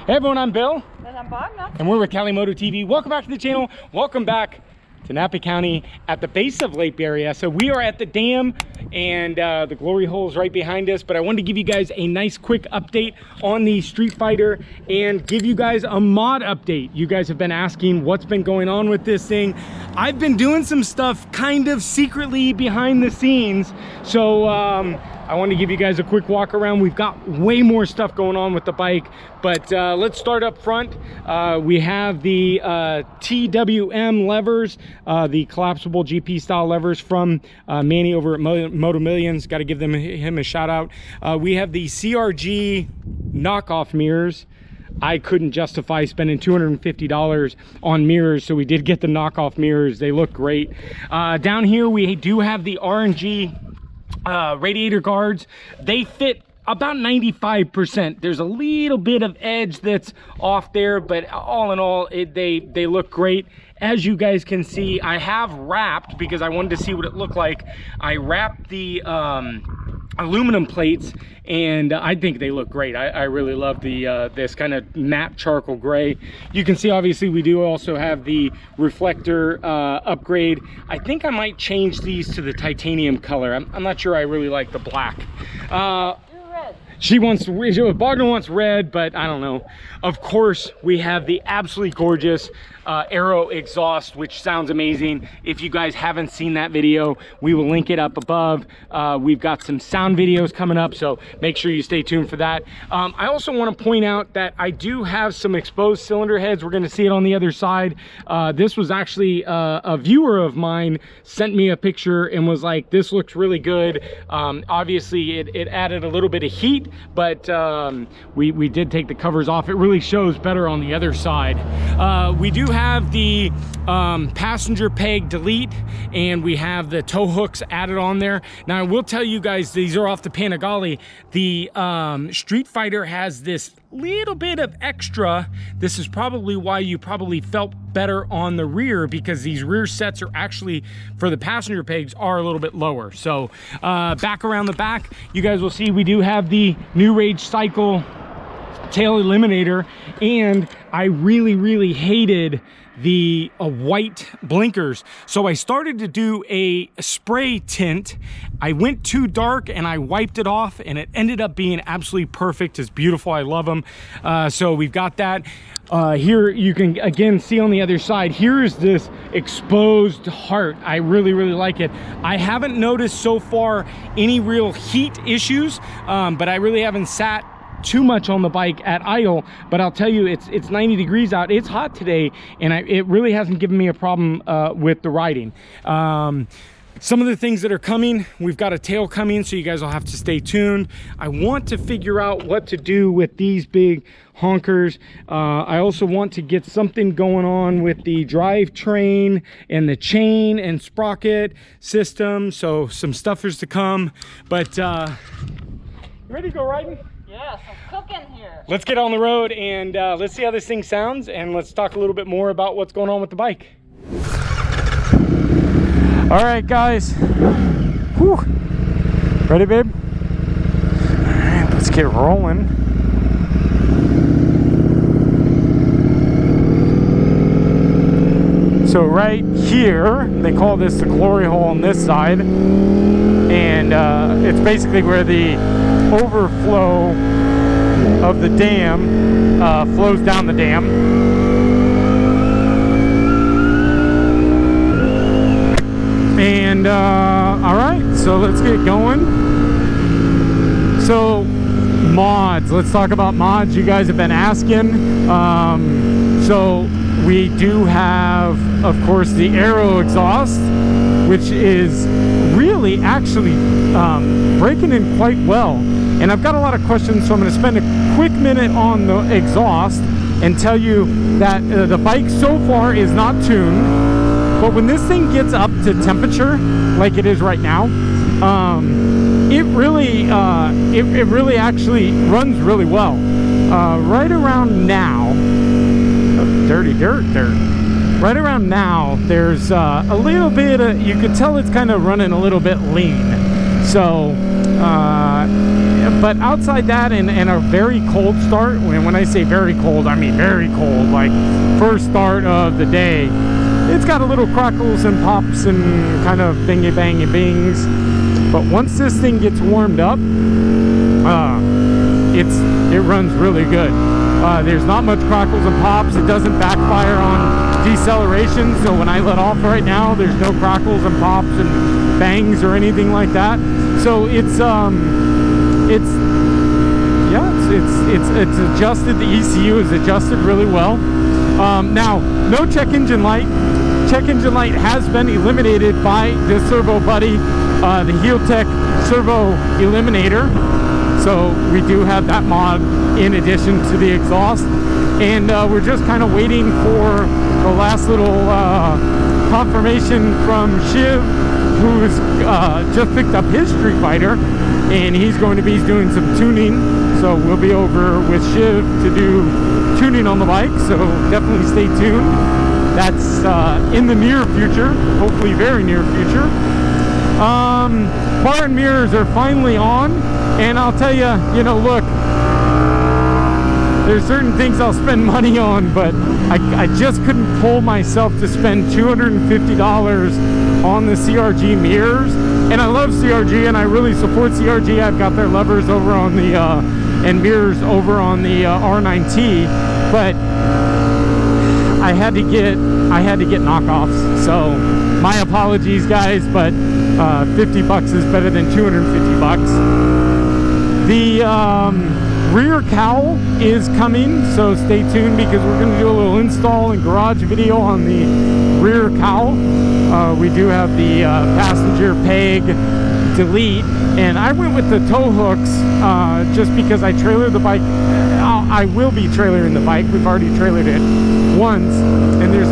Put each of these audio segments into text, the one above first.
Hey everyone, I'm Bill. And I'm Wagner. And we're with BellissiMoto TV. Welcome back to the channel. Welcome back to Napa County at the base of Lake Berea. So we are at the dam and the glory hole is right behind us. But I wanted to give you guys a nice quick update on the Street Fighter and give you guys a mod update. You guys have been asking what's been going on with this thing. I've been doing some stuff kind of secretly behind the scenes. So I want to give you guys a quick walk around. We've got way more stuff going on with the bike, but let's start up front. We have the TWM levers, the collapsible GP style levers from Manny over at MotoMillion. Got to give him a shout out. We have the CRG knockoff mirrors. I couldn't justify spending $250 on mirrors, so we did get the knockoff mirrors. They look great. Down here we do have the RNG radiator guards. They fit about 95%. There's a little bit of edge that's off there, but all in all, they look great. As you guys can see, I have wrapped, because I wanted to see what it looked like, I wrapped the aluminum plates, and I think they look great. I really love the this kind of matte charcoal gray. You can see obviously we do also have the reflector upgrade. I think I might change these to the titanium color. I'm not sure I really like the black. Wagner wants red, but I don't know. Of course, we have the absolutely gorgeous Aero exhaust, which sounds amazing. If you guys haven't seen that video, we will link it up above. We've got some sound videos coming up, so make sure you stay tuned for that. I also want to point out that I do have some exposed cylinder heads. We're going to see it on the other side. This was actually a viewer of mine sent me a picture and was like, this looks really good. Obviously, it added a little bit of heat, but we did take the covers off. It really shows better on the other side. We do have the passenger peg delete, and we have the tow hooks added on there. Now I will tell you guys, these are off the PANIGALE. The Street Fighter has this little bit of extra. This is probably why you probably felt better on the rear, because these rear sets are actually, for the passenger pegs, are a little bit lower. So back around the back, you guys will see we do have the New Rage Cycle tail eliminator, and I really hated the white blinkers, so I started to do a spray tint. I went too dark and I wiped it off, and it ended up being absolutely perfect. It's beautiful. I love them. So we've got that. Here you can again see on the other side, here's this exposed heart. I really like it. I haven't noticed so far any real heat issues, but I really haven't sat too much on the bike at idle. But I'll tell you, it's 90 degrees out. It's hot today, and it really hasn't given me a problem with the riding. Some of the things that are coming, we've got a tail coming, so you guys will have to stay tuned. I want to figure out what to do with these big honkers. I also want to get something going on with the drivetrain and the chain and sprocket system, so some stuff is to come. But you ready to go riding? Yes, I'm cooking here. Let's get on the road and let's see how this thing sounds, and let's talk a little bit more about what's going on with the bike. All right, guys. Whew. Ready, babe? All right, let's get rolling. So right here, they call this the glory hole on this side, and it's basically where the overflow of the dam flows down the dam. And all right, so let's get going. So mods, let's talk about mods. You guys have been asking. So we do have, of course, the Aero exhaust, which is really actually breaking in quite well. And I've got a lot of questions, so I'm going to spend a quick minute on the exhaust and tell you that the bike so far is not tuned, but when this thing gets up to temperature like it is right now, it really actually runs really well. Right around now, dirty dirt. Right around now, there's a little bit of, you could tell it's kind of running a little bit lean. So but outside that and a very cold start, when I say very cold, I mean very cold, like first start of the day, it's got a little crackles and pops and kind of bingy bangy bings. But once this thing gets warmed up, it runs really good. There's not much crackles and pops. It doesn't backfire on deceleration, so when I let off right now, there's no crackles and pops and bangs or anything like that. So it's adjusted. The ECU is adjusted really well. Now, no check engine light. Check engine light has been eliminated by the Servo buddy, the Healtech Servo Eliminator. So we do have that mod in addition to the exhaust, and we're just kind of waiting for the last little confirmation from Shiv, who's just picked up his Street Fighter, and he's going to be doing some tuning. So we'll be over with Shiv to do tuning on the bike, so definitely stay tuned. That's in the near future, hopefully very near future. Bar and mirrors are finally on, and I'll tell you, you know, look, there's certain things I'll spend money on, but I just couldn't pull myself to spend $250 on the CRG mirrors. And I love CRG, and I really support CRG. I've got their levers over on the and mirrors over on the R9T, but I had to get knockoffs. So my apologies, guys, but 50 bucks is better than 250 bucks. The rear cowl is coming, so stay tuned, because we're going to do a little install and garage video on the rear cowl. We do have the passenger peg delete, and I went with the tow hooks just because I trailered the bike. I will be trailering the bike. We've already trailered it once, and there's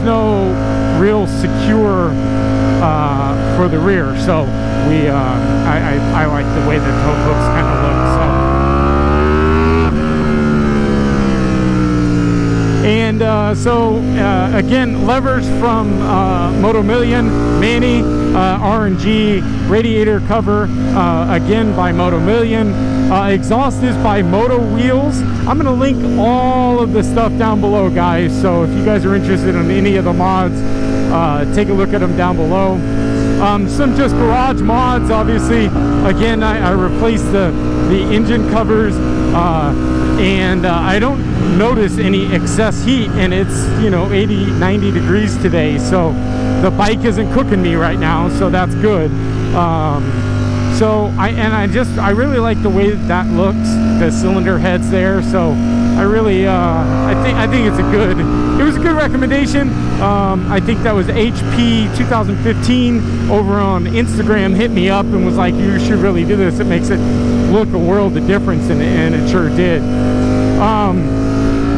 no real secure for the rear, so we I like the way the tow hooks kind of look. So again, levers from MotoMillion, Manny, R&G, radiator cover again by MotoMillion. Exhaust is by Moto Wheels. I'm gonna link all of the stuff down below, guys, so if you guys are interested in any of the mods, take a look at them down below. Some just garage mods, obviously. Again, I replaced the engine covers, and I don't notice any excess heat, and it's, you know, 80-90 degrees today, so the bike isn't cooking me right now, so that's good. So I really like the way that looks, the cylinder heads there. So I really I think it was a good recommendation. I think that was HP 2015 over on Instagram hit me up and was like, you should really do this, it makes it look a world of difference, and it sure did.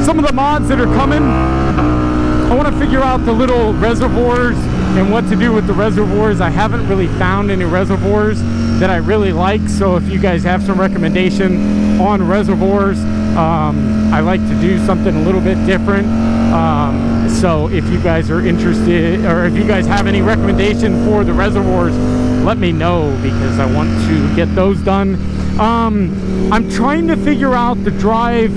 Some of the mods that are coming, I want to figure out the little reservoirs and what to do with the reservoirs. I haven't really found any reservoirs that I really like, so if you guys have some recommendation on reservoirs, I like to do something a little bit different. So if you guys are interested, or if you guys have any recommendation for the reservoirs, let me know, because I want to get those done. I'm trying to figure out the drive,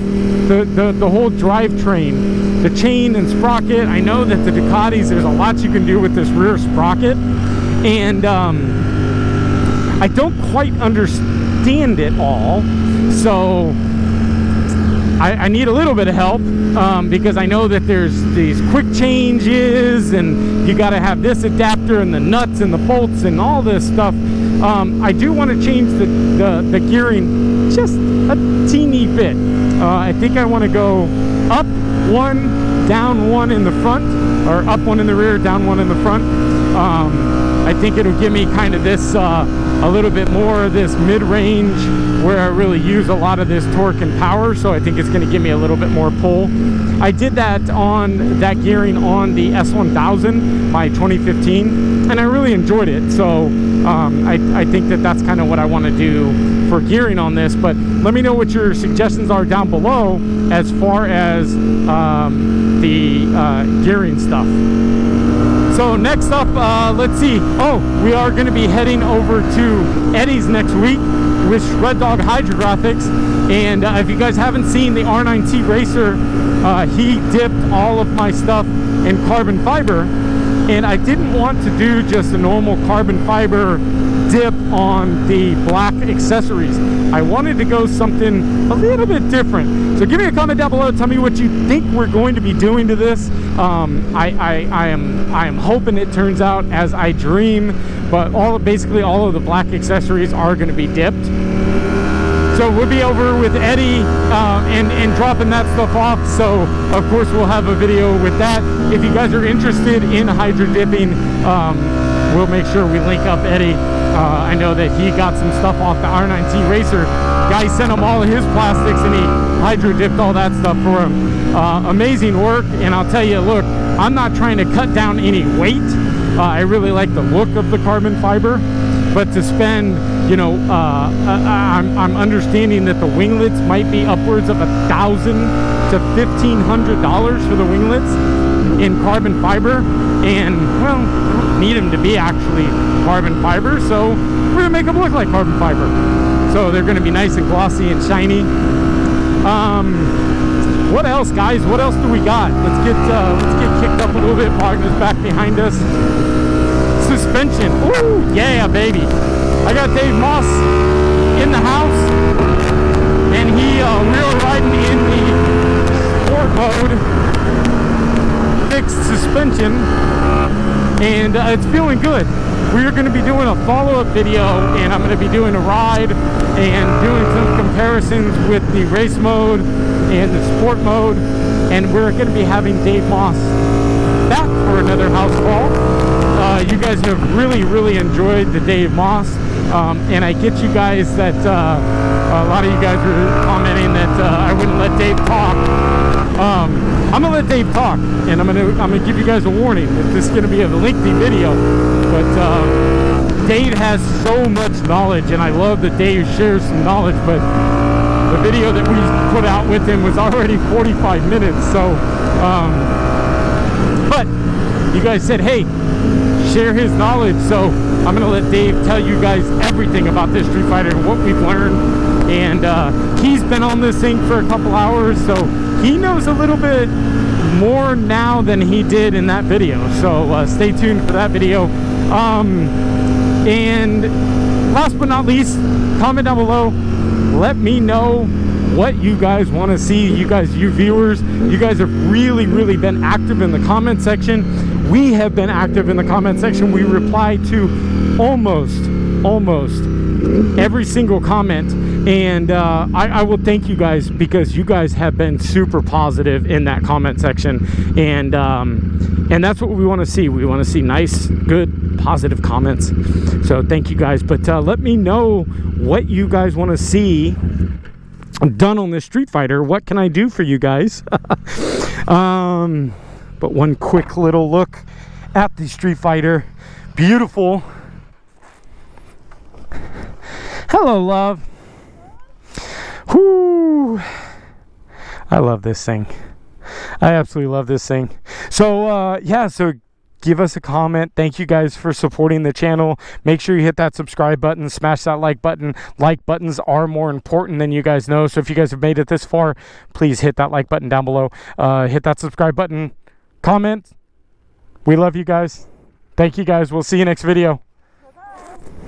the whole drivetrain, the chain and sprocket. I know that the Ducatis, there's a lot you can do with this rear sprocket, and I don't quite understand it all, so I need a little bit of help, because I know that there's these quick changes, and you got to have this adapter and the nuts and the bolts and all this stuff. I do want to change the gearing just a teeny bit. I think I want to go up one, down one in the front, or up one in the rear, down one in the front. I think it'll give me kind of this a little bit more of this mid-range where I really use a lot of this torque and power, so I think it's going to give me a little bit more pull. I did that on that gearing on the S1000, my 2015, and I really enjoyed it. So I think that that's kind of what I want to do for gearing on this. But let me know what your suggestions are down below as far as the gearing stuff. So next up, let's see. Oh, we are going to be heading over to Eddie's next week. with Shred Dog Hydrographics. And if you guys haven't seen the R9T Racer, he dipped all of my stuff in carbon fiber, and I didn't want to do just a normal carbon fiber dip on the black accessories. I wanted to go something a little bit different. So give me a comment down below, tell me what you think we're going to be doing to this. I am hoping it turns out as I dream, but basically all of the black accessories are going to be dipped. So we'll be over with Eddie and dropping that stuff off. So of course we'll have a video with that. If you guys are interested in hydro dipping, we'll make sure we link up Eddie. I know that he got some stuff off the R9T Racer. Guy sent him all of his plastics and he hydro dipped all that stuff for him. Amazing work. And I'll tell you, look, I'm not trying to cut down any weight. I really like the look of the carbon fiber, but to spend, you know, I'm understanding that the winglets might be upwards of $1,000 to $1,500 for the winglets in carbon fiber. And well, I don't need them to be actually carbon fiber, so we're gonna make them look like carbon fiber. So they're gonna be nice and glossy and shiny. What else, guys? What else do we got? Let's get kicked up a little bit. Wagner's back behind us. Suspension. Ooh, yeah, baby. I got Dave Moss in the house, and we're riding in the sport mode, fixed suspension, and it's feeling good. We're going to be doing a follow-up video, and I'm going to be doing a ride and doing some comparisons with the race mode and the sport mode, and we're going to be having Dave Moss back for another house call. You guys have really enjoyed the Dave Moss, and I get you guys that a lot of you guys were commenting that I wouldn't let Dave talk. I'm gonna let Dave talk, and I'm gonna give you guys a warning that this is gonna be a lengthy video, but Dave has so much knowledge, and I love that Dave shares some knowledge, but the video that we put out with him was already 45 minutes, so but you guys said, hey, share his knowledge, so I'm gonna let Dave tell you guys everything about this Street Fighter and what we've learned. And he's been on this thing for a couple hours, so he knows a little bit more now than he did in that video. So stay tuned for that video. And last but not least, comment down below. Let me know what you guys want to see. You viewers, you guys have really been active in the comment section. We have been active in the comment section. We reply to almost every single comment, and I will thank you guys, because you guys have been super positive in that comment section, and that's what we want to see. We want to see nice, good, positive comments. So thank you guys, but let me know what you guys want to see done on this Street Fighter. What can I do for you guys? But one quick little look at the Street Fighter. Beautiful. Hello, love. Whoo! I love this thing. I absolutely love this thing. So yeah, so give us a comment. Thank you guys for supporting the channel. Make sure you hit that subscribe button, smash that like button. Like buttons are more important than you guys know, so if you guys have made it this far, please hit that like button down below. Hit that subscribe button, comment. We love you guys. Thank you guys. We'll see you next video.